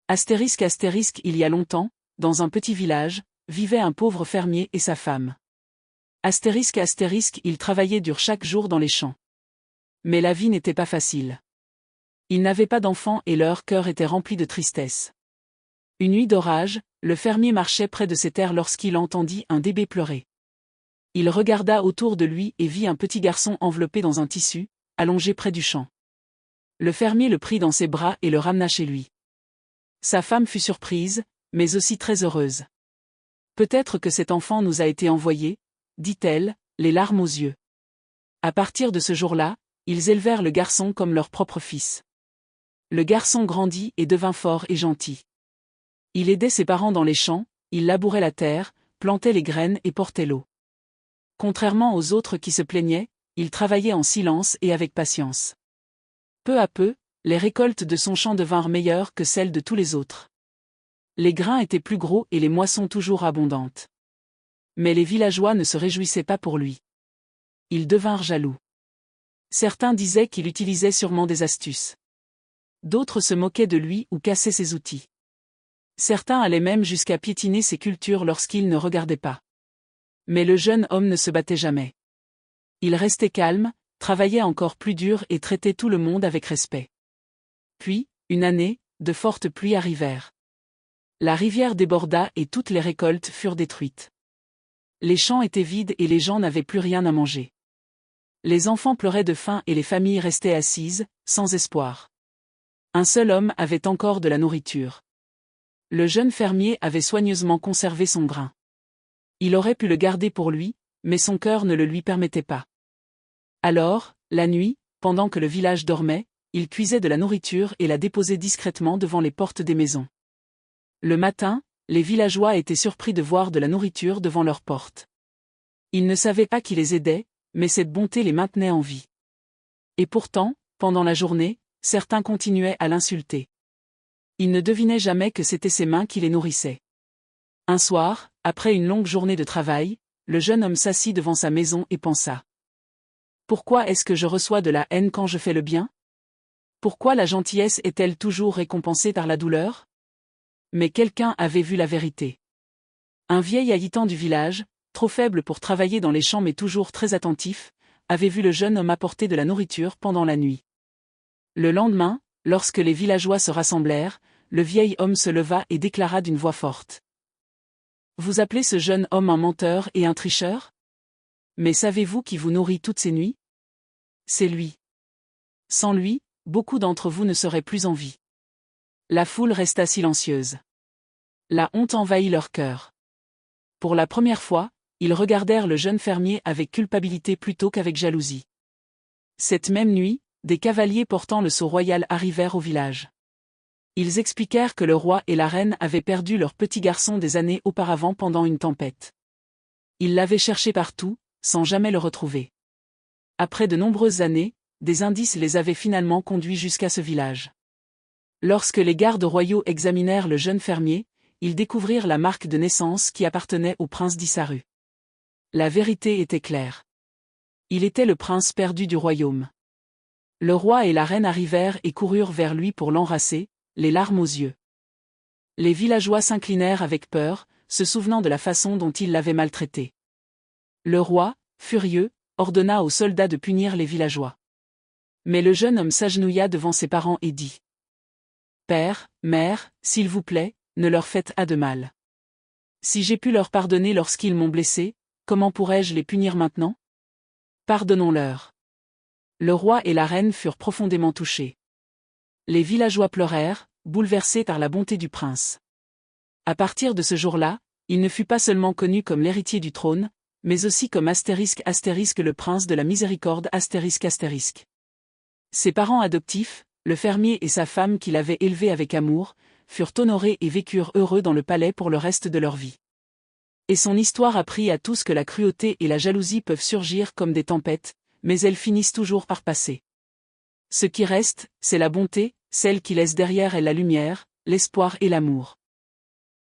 Il y a longtemps, dans un petit village, vivait un pauvre fermier et sa femme. Ils travaillaient dur chaque jour dans les champs. Mais la vie n'était pas facile. Ils n'avaient pas d'enfants et leur cœur était rempli de tristesse. Une nuit d'orage, le fermier marchait près de ses terres lorsqu'il entendit un bébé pleurer. Il regarda autour de lui et vit un petit garçon enveloppé dans un tissu, allongé près du champ. Le fermier le prit dans ses bras et le ramena chez lui. Sa femme fut surprise, mais aussi très heureuse. Peut-être que cet enfant nous a été envoyé, dit-elle, les larmes aux yeux. À partir de ce jour-là, ils élevèrent le garçon comme leur propre fils. Le garçon grandit et devint fort et gentil. Il aidait ses parents dans les champs, il labourait la terre, plantait les graines et portait l'eau. Contrairement aux autres qui se plaignaient, il travaillait en silence et avec patience. Peu à peu, les récoltes de son champ devinrent meilleures que celles de tous les autres. Les grains étaient plus gros et les moissons toujours abondantes. Mais les villageois ne se réjouissaient pas pour lui. Ils devinrent jaloux. Certains disaient qu'il utilisait sûrement des astuces. D'autres se moquaient de lui ou cassaient ses outils. Certains allaient même jusqu'à piétiner ses cultures lorsqu'il ne regardait pas. Mais le jeune homme ne se battait jamais. Il restait calme, travaillait encore plus dur et traitait tout le monde avec respect. Puis, une année, de fortes pluies arrivèrent. La rivière déborda et toutes les récoltes furent détruites. Les champs étaient vides et les gens n'avaient plus rien à manger. Les enfants pleuraient de faim et les familles restaient assises, sans espoir. Un seul homme avait encore de la nourriture. Le jeune fermier avait soigneusement conservé son grain. Il aurait pu le garder pour lui, mais son cœur ne le lui permettait pas. Alors, la nuit, pendant que le village dormait, il cuisait de la nourriture et la déposait discrètement devant les portes des maisons. Le matin, les villageois étaient surpris de voir de la nourriture devant leurs portes. Ils ne savaient pas qui les aidait, mais cette bonté les maintenait en vie. Et pourtant, pendant la journée, certains continuaient à l'insulter. Ils ne devinaient jamais que c'étaient ses mains qui les nourrissaient. Un soir, après une longue journée de travail, le jeune homme s'assit devant sa maison et pensa. Pourquoi est-ce que je reçois de la haine quand je fais le bien? Pourquoi la gentillesse est-elle toujours récompensée par la douleur? Mais quelqu'un avait vu la vérité. Un vieil habitant du village, trop faible pour travailler dans les champs mais toujours très attentif, avait vu le jeune homme apporter de la nourriture pendant la nuit. Le lendemain, lorsque les villageois se rassemblèrent, le vieil homme se leva et déclara d'une voix forte. Vous appelez ce jeune homme un menteur et un tricheur? Mais savez-vous qui vous nourrit toutes ces nuits? C'est lui. Sans lui, beaucoup d'entre vous ne seraient plus en vie. La foule resta silencieuse. La honte envahit leur cœur. Pour la première fois, ils regardèrent le jeune fermier avec culpabilité plutôt qu'avec jalousie. Cette même nuit, des cavaliers portant le sceau royal arrivèrent au village. Ils expliquèrent que le roi et la reine avaient perdu leur petit garçon des années auparavant pendant une tempête. Ils l'avaient cherché partout, sans jamais le retrouver. Après de nombreuses années, des indices les avaient finalement conduits jusqu'à ce village. Lorsque les gardes royaux examinèrent le jeune fermier, ils découvrirent la marque de naissance qui appartenait au prince d'Issaru. La vérité était claire. Il était le prince perdu du royaume. Le roi et la reine arrivèrent et coururent vers lui pour l'embrasser, les larmes aux yeux. Les villageois s'inclinèrent avec peur, se souvenant de la façon dont ils l'avaient maltraité. Le roi, furieux, ordonna aux soldats de punir les villageois. Mais le jeune homme s'agenouilla devant ses parents et dit. Père, mère, s'il vous plaît, ne leur faites pas de mal. Si j'ai pu leur pardonner lorsqu'ils m'ont blessé, comment pourrais-je les punir maintenant? Pardonnons-leur. Le roi et la reine furent profondément touchés. Les villageois pleurèrent, bouleversés par la bonté du prince. À partir de ce jour-là, il ne fut pas seulement connu comme l'héritier du trône, mais aussi comme *** le prince de la miséricorde ***. Ses parents adoptifs, le fermier et sa femme qui l'avaient élevé avec amour, furent honorés et vécurent heureux dans le palais pour le reste de leur vie. Et son histoire apprit à tous que la cruauté et la jalousie peuvent surgir comme des tempêtes, mais elles finissent toujours par passer. Ce qui reste, c'est la bonté, celle qui laisse derrière elle la lumière, l'espoir et l'amour.